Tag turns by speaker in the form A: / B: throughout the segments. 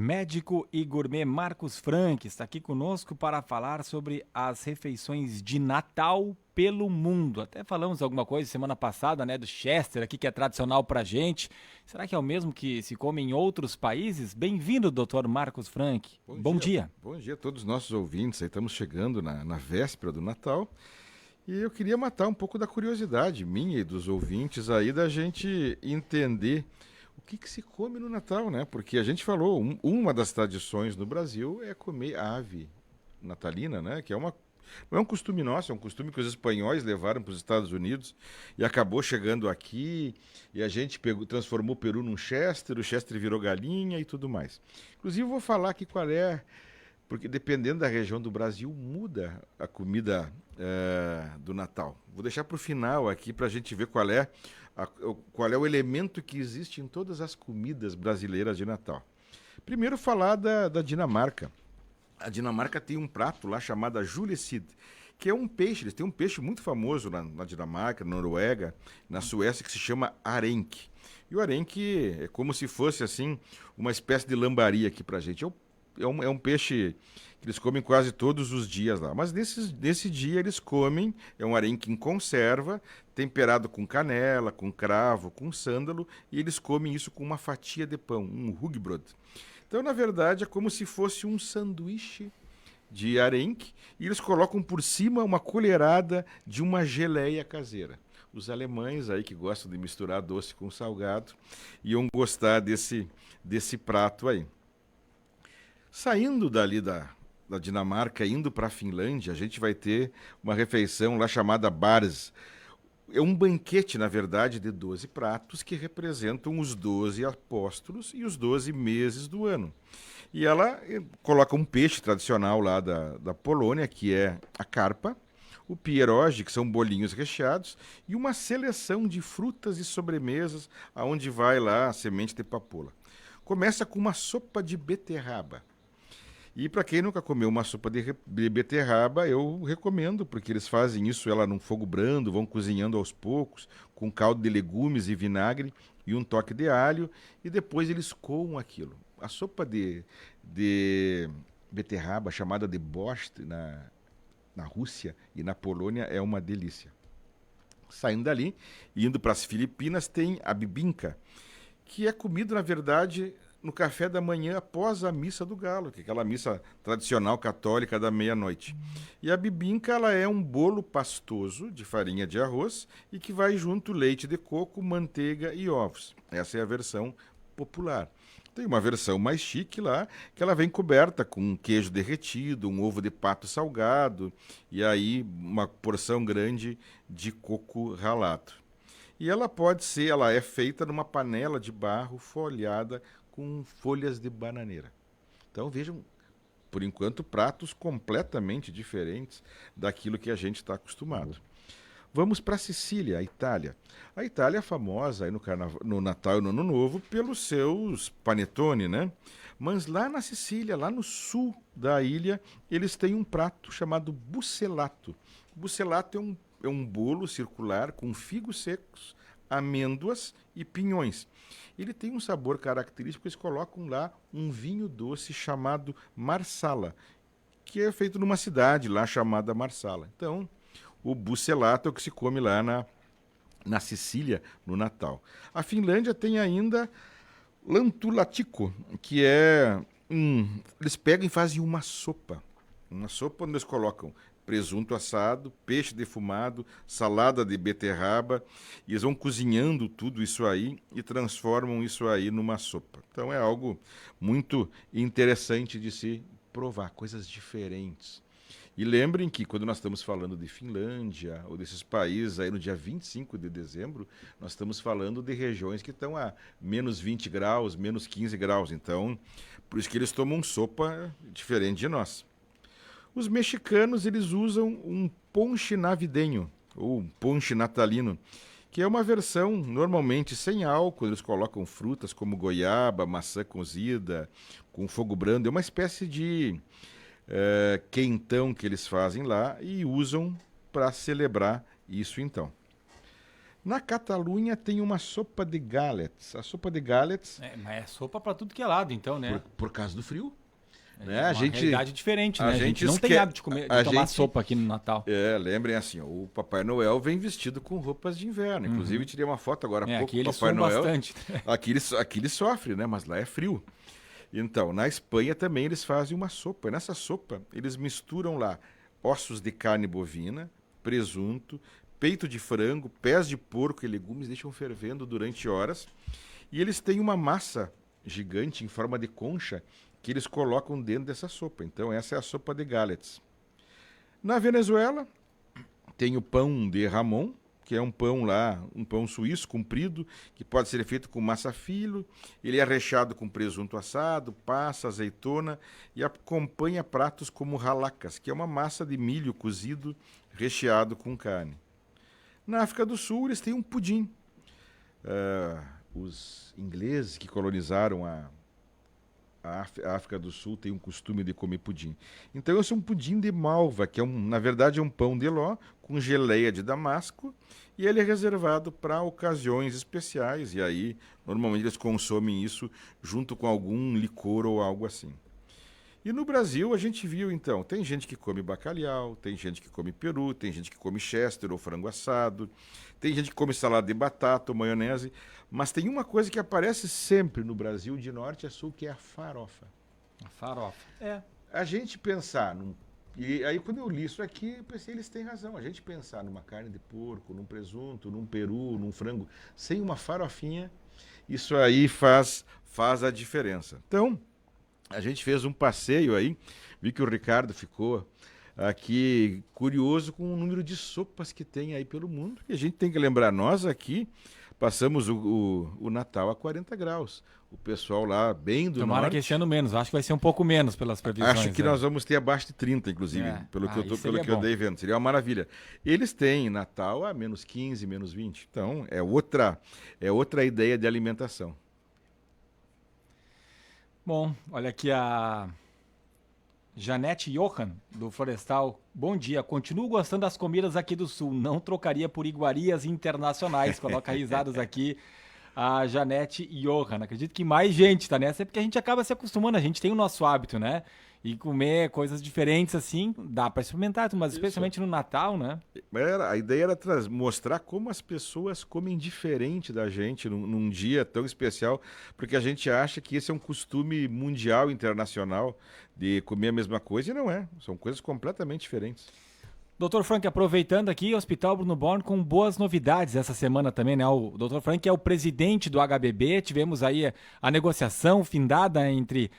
A: Médico e gourmet Marcos Frank está aqui conosco para falar sobre as refeições de Natal pelo mundo. Até falamos alguma coisa semana passada, né, do Chester aqui que é tradicional pra gente. Será que é o mesmo que se come em outros países? Bem-vindo, Dr. Marcos Frank. Bom dia.
B: Bom dia a todos os nossos ouvintes. Aí estamos chegando na véspera do Natal e eu queria matar um pouco da curiosidade minha e dos ouvintes aí da gente entender o que se come no Natal, né? Porque a gente falou, uma das tradições no Brasil é comer ave natalina, né? Que é uma não é um costume nosso, é um costume que os espanhóis levaram para os Estados Unidos e acabou chegando aqui e a gente transformou o Peru num Chester, o Chester virou galinha e tudo mais. Inclusive, eu vou falar aqui qual é, porque dependendo da região do Brasil, muda a comida do Natal. Vou deixar para o final aqui para a gente ver qual é o elemento que existe em todas as comidas brasileiras de Natal. Primeiro, falar da Dinamarca. A Dinamarca tem um prato lá chamado Julesid, que é um peixe. Eles têm um peixe muito famoso na Dinamarca, na Noruega, na Suécia, que se chama arenque. E o arenque é como se fosse assim uma espécie de lambari aqui pra gente. É um peixe que eles comem quase todos os dias lá. Mas nesse dia eles comem, é um arenque em conserva, temperado com canela, com cravo, com sândalo, e eles comem isso com uma fatia de pão, um rugbrød. Então, na verdade, é como se fosse um sanduíche de arenque e eles colocam por cima uma colherada de uma geleia caseira. Os alemães aí que gostam de misturar doce com salgado iam gostar desse prato aí. Saindo dali da Dinamarca, indo para a Finlândia, a gente vai ter uma refeição lá chamada Bars. É um banquete, na verdade, de 12 pratos que representam os 12 apóstolos e os 12 meses do ano. E ela coloca um peixe tradicional lá da Polônia, que é a carpa, o pierogi, que são bolinhos recheados, e uma seleção de frutas e sobremesas, aonde vai lá a semente de papoula. Começa com uma sopa de beterraba. E para quem nunca comeu uma sopa de beterraba, eu recomendo, porque eles fazem isso ela num fogo brando, vão cozinhando aos poucos, com caldo de legumes e vinagre e um toque de alho, e depois eles coam aquilo. A sopa de beterraba, chamada de borscht na Rússia e na Polônia, é uma delícia. Saindo dali, indo para as Filipinas, tem a bibinka, que é comido, na verdade, no café da manhã após a missa do galo, que é aquela missa tradicional católica da meia-noite. E a bibinka, ela é um bolo pastoso de farinha de arroz e que vai junto leite de coco, manteiga e ovos. Essa é a versão popular. Tem uma versão mais chique lá, que ela vem coberta com um queijo derretido, um ovo de pato salgado e aí uma porção grande de coco ralado. E ela é feita numa panela de barro folhada com folhas de bananeira. Então vejam, por enquanto, pratos completamente diferentes daquilo que a gente está acostumado. Vamos para a Sicília, a Itália. A Itália é famosa aí no Natal e no Ano Novo pelos seus panetone, né? Mas lá na Sicília, lá no sul da ilha, eles têm um prato chamado bucelato. Bucelato é um bolo circular com figos secos, amêndoas e pinhões. Ele tem um sabor característico, eles colocam lá um vinho doce chamado Marsala, que é feito numa cidade lá chamada Marsala. Então, o bucelato é o que se come lá na Sicília no Natal. A Finlândia tem ainda lantulatico, que é eles pegam e fazem uma sopa. Uma sopa onde eles colocam presunto assado, peixe defumado, salada de beterraba, e eles vão cozinhando tudo isso aí e transformam isso aí numa sopa. Então é algo muito interessante de se provar, coisas diferentes. E lembrem que quando nós estamos falando de Finlândia ou desses países aí no dia 25 de dezembro, nós estamos falando de regiões que estão a menos 20 graus, menos 15 graus. Então, por isso que eles tomam sopa diferente de nós. Os mexicanos, eles usam um ponche navideño, ou um ponche natalino, que é uma versão normalmente sem álcool, eles colocam frutas como goiaba, maçã cozida, com fogo brando, é uma espécie de quentão que eles fazem lá e usam para celebrar isso então. Na Catalunha tem uma sopa de galetes. A sopa de galetes,
A: Mas é sopa pra tudo que é lado, então, né?
B: por causa do frio, né?
A: É uma realidade diferente, né? A gente não tem hábito de comer, de tomar sopa aqui no Natal.
B: Lembrem assim, ó, o Papai Noel vem vestido com roupas de inverno. Inclusive, tirei uma foto agora há pouco
A: Aqui
B: do
A: eles
B: Papai
A: suam
B: Noel.
A: bastante.
B: Aqui ele sofre, né? Mas lá é frio. Então, na Espanha também eles fazem uma sopa. E nessa sopa, eles misturam lá ossos de carne bovina, presunto, peito de frango, pés de porco e legumes, deixam fervendo durante horas. E eles têm uma massa gigante em forma de concha que eles colocam dentro dessa sopa. Então, essa é a sopa de galetes. Na Venezuela, tem o pão de Ramon, que é um pão lá, um pão suíço comprido, que pode ser feito com massa filo. Ele é recheado com presunto assado, passa, azeitona e acompanha pratos como ralacas, que é uma massa de milho cozido recheado com carne. Na África do Sul, eles têm um pudim. Os ingleses que colonizaram a África do Sul tem um costume de comer pudim. Então, esse é um pudim de malva, que na verdade é um pão de ló com geleia de damasco, e ele é reservado para ocasiões especiais, e aí normalmente eles consomem isso junto com algum licor ou algo assim. E no Brasil a gente viu então, tem gente que come bacalhau, tem gente que come peru, tem gente que come chester ou frango assado, tem gente que come salada de batata ou maionese, mas tem uma coisa que aparece sempre no Brasil, de norte a sul, que é a farofa.
A: A farofa.
B: A gente pensar e aí quando eu li isso aqui, eu pensei, eles têm razão. A gente pensar numa carne de porco, num presunto, num peru, num frango, sem uma farofinha, isso aí faz a diferença. Então, a gente fez um passeio aí, vi que o Ricardo ficou aqui curioso com o número de sopas que tem aí pelo mundo. E a gente tem que lembrar, nós aqui passamos o Natal a 40 graus. O pessoal lá bem do
A: Tomara
B: norte...
A: que esse ano menos, acho que vai ser um pouco menos pelas previsões.
B: Acho que
A: né?
B: nós vamos ter abaixo de 30, inclusive, pelo que eu dei vendo. Seria uma maravilha. Eles têm Natal a menos 15, menos 20. Então, é outra ideia de alimentação.
A: Bom, olha aqui a Janete Johan, do Florestal. Bom dia, continuo gostando das comidas aqui do Sul, não trocaria por iguarias internacionais. Coloca risadas aqui a Janete Johan. Acredito que mais gente tá nessa, é porque a gente acaba se acostumando, a gente tem o nosso hábito, né? E comer coisas diferentes assim, dá para experimentar, mas especialmente no Natal, né?
B: A ideia era mostrar como as pessoas comem diferente da gente num dia tão especial, porque a gente acha que esse é um costume mundial, internacional, de comer a mesma coisa, e não é. São coisas completamente diferentes.
A: Dr. Frank, aproveitando aqui, Hospital Bruno Born com boas novidades essa semana também, né? O Dr. Frank é o presidente do HBB, tivemos aí a negociação findada entre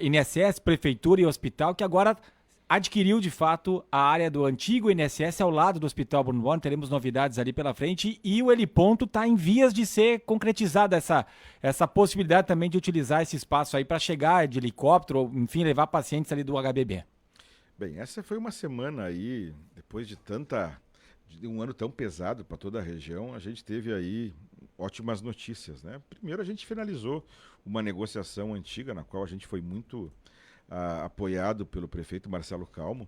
A: INSS, Prefeitura e Hospital, que agora adquiriu de fato a área do antigo INSS ao lado do Hospital Bruno Born, teremos novidades ali pela frente e o Heliponto está em vias de ser concretizada essa possibilidade também de utilizar esse espaço aí para chegar de helicóptero ou, enfim, levar pacientes ali do HBB.
B: Bem, essa foi uma semana aí, depois de um ano tão pesado para toda a região, a gente teve aí ótimas notícias, né? Primeiro, a gente finalizou uma negociação antiga, na qual a gente foi muito apoiado pelo prefeito Marcelo Calmo,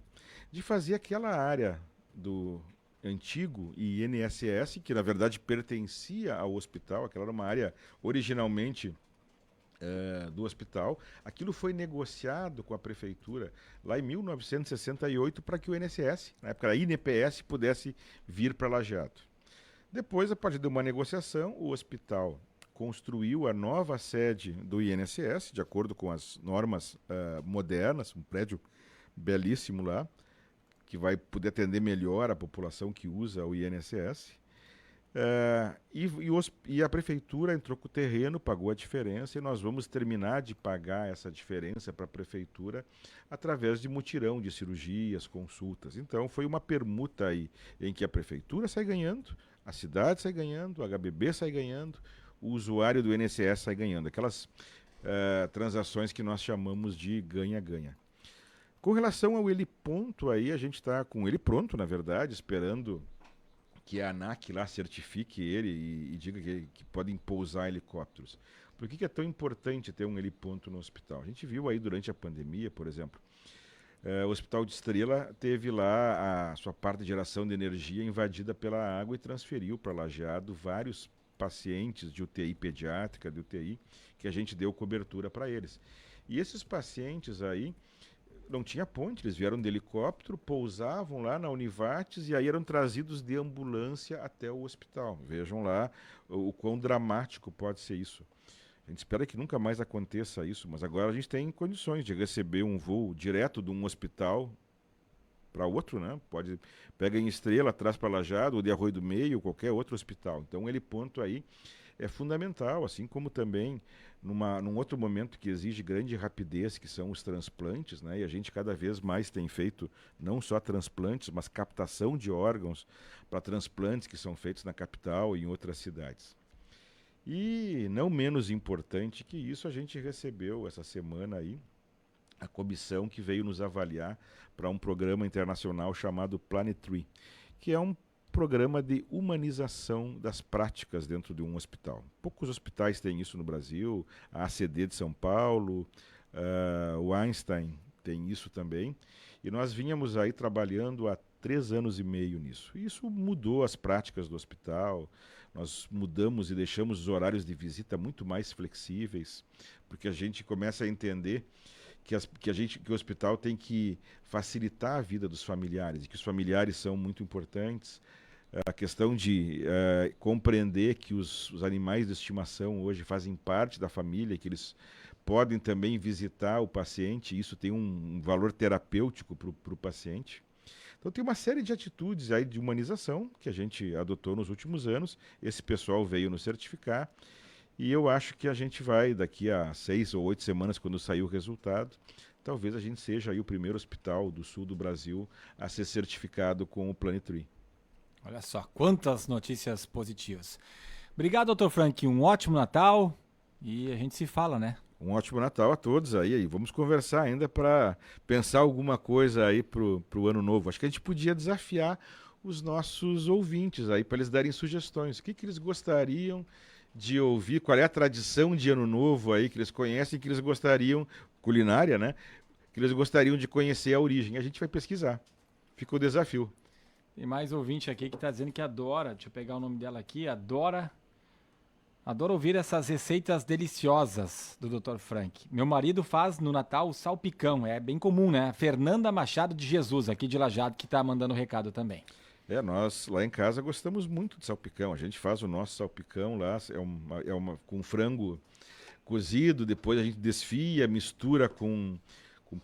B: de fazer aquela área do antigo INSS, que na verdade pertencia ao hospital, aquela era uma área originalmente do hospital. Aquilo foi negociado com a prefeitura lá em 1968 para que o INSS, na época a INPS, pudesse vir para Lajeado. Depois, a partir de uma negociação, o hospital construiu a nova sede do INSS, de acordo com as normas modernas, um prédio belíssimo lá, que vai poder atender melhor a população que usa o INSS. E a prefeitura entrou com o terreno, pagou a diferença, e nós vamos terminar de pagar essa diferença para a prefeitura através de mutirão de cirurgias, consultas. Então foi uma permuta aí em que a prefeitura sai ganhando, a cidade sai ganhando, o HBB sai ganhando, o usuário do INSS sai ganhando. Aquelas transações que nós chamamos de ganha-ganha. Com relação ao heliponto aí, a gente está com ele pronto, na verdade, esperando que a ANAC lá certifique ele e diga que podem pousar helicópteros. Por que é tão importante ter um heliponto no hospital? A gente viu aí durante a pandemia, por exemplo, O Hospital de Estrela teve lá a sua parte de geração de energia invadida pela água e transferiu para Lajeado vários pacientes de UTI pediátrica, de UTI, que a gente deu cobertura para eles. E esses pacientes aí não tinha ponte, eles vieram de helicóptero, pousavam lá na Univates e aí eram trazidos de ambulância até o hospital. Vejam lá o quão dramático pode ser isso. A gente espera que nunca mais aconteça isso, mas agora a gente tem condições de receber um voo direto de um hospital para outro, né? Pega em Estrela, traz para Lajeado, ou de Arroio do Meio, ou qualquer outro hospital. Então, ele ponto aí é fundamental, assim como também num outro momento que exige grande rapidez, que são os transplantes, né? E a gente cada vez mais tem feito não só transplantes, mas captação de órgãos para transplantes que são feitos na capital e em outras cidades. E não menos importante que isso, a gente recebeu essa semana aí a comissão que veio nos avaliar para um programa internacional chamado Planet Tree, que é um programa de humanização das práticas dentro de um hospital. Poucos hospitais têm isso no Brasil, a ACD de São Paulo, o Einstein tem isso também, e nós vínhamos aí trabalhando há 3 anos e meio nisso. E isso mudou as práticas do hospital, nós mudamos e deixamos os horários de visita muito mais flexíveis, porque a gente começa a entender que o hospital tem que facilitar a vida dos familiares, e que os familiares são muito importantes. A questão de compreender que os animais de estimação hoje fazem parte da família, que eles podem também visitar o paciente, e isso tem um valor terapêutico para o paciente. Então tem uma série de atitudes aí de humanização que a gente adotou nos últimos anos, esse pessoal veio nos certificar, e eu acho que a gente vai, daqui a 6 ou 8 semanas, quando sair o resultado, talvez a gente seja aí o primeiro hospital do sul do Brasil a ser certificado com o Planet Tree.
A: Olha só, quantas notícias positivas. Obrigado, doutor Frank. Um ótimo Natal e a gente se fala, né?
B: Um ótimo Natal a todos aí. Vamos conversar ainda para pensar alguma coisa aí pro ano novo. Acho que a gente podia desafiar os nossos ouvintes aí para eles darem sugestões. O que eles gostariam de ouvir? Qual é a tradição de ano novo aí que eles conhecem, que eles gostariam, culinária, né? Que eles gostariam de conhecer a origem. A gente vai pesquisar. Fica o desafio.
A: Tem mais ouvinte aqui que está dizendo que adora, deixa eu pegar o nome dela aqui, adora ouvir essas receitas deliciosas do Dr. Frank. Meu marido faz no Natal o salpicão, é bem comum, né? Fernanda Machado de Jesus, aqui de Lajeado, que está mandando o recado também.
B: Nós lá em casa gostamos muito de salpicão. A gente faz o nosso salpicão lá, com frango cozido, depois a gente desfia, mistura com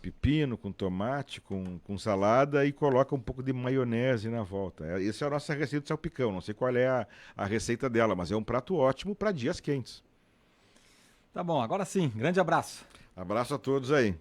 B: pepino, com tomate, com salada e coloca um pouco de maionese na volta. Essa é a nossa receita de salpicão. Não sei qual é a receita dela, mas é um prato ótimo para dias quentes.
A: Tá bom, agora sim. Grande abraço.
B: Abraço a todos aí.